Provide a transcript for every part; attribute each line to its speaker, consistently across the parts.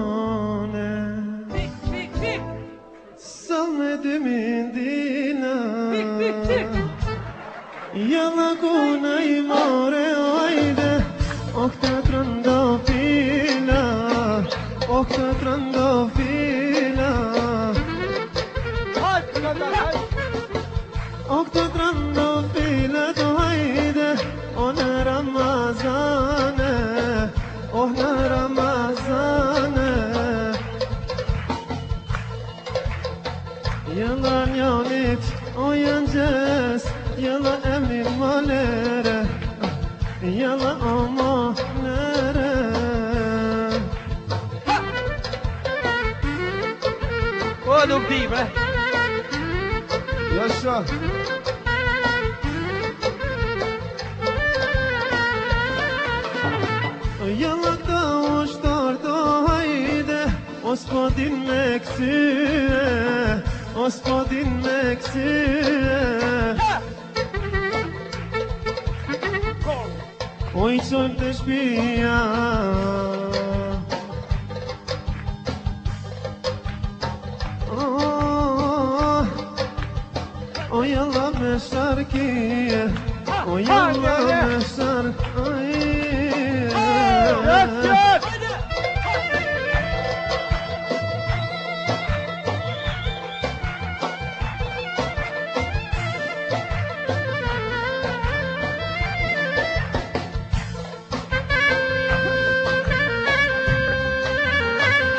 Speaker 1: Mehane Salmedim indina Yalla kona imare ayde Okta trandafila Okta trandafila Okta trandafila hayde Ona Ramazane Ohna Ramazane Yalan yanit o yences Yalan emin malere Yalan ama nere
Speaker 2: Oğlum değil be.
Speaker 1: Yaşa Yalakta uçtarda hayde Ospadin meksiye Ospadin meksiye Oj qojm të shpia Oj Allah me sharkije Oj Allah me sharkije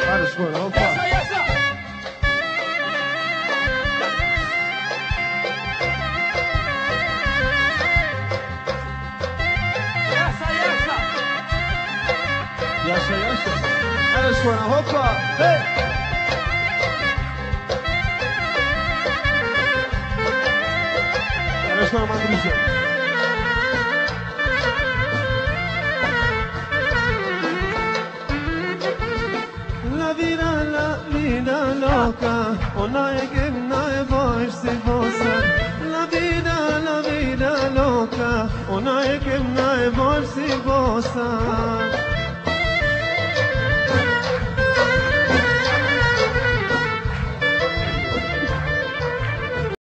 Speaker 1: Hadi şöyle hoppa. Yaşa yaşa. Hadi şöyle hoppa. Hey. Hadi şöyle mandırıcı. La vida loca, ona e gemna e bash si bosa. La vida loca, ona e gemna e bash si bosa.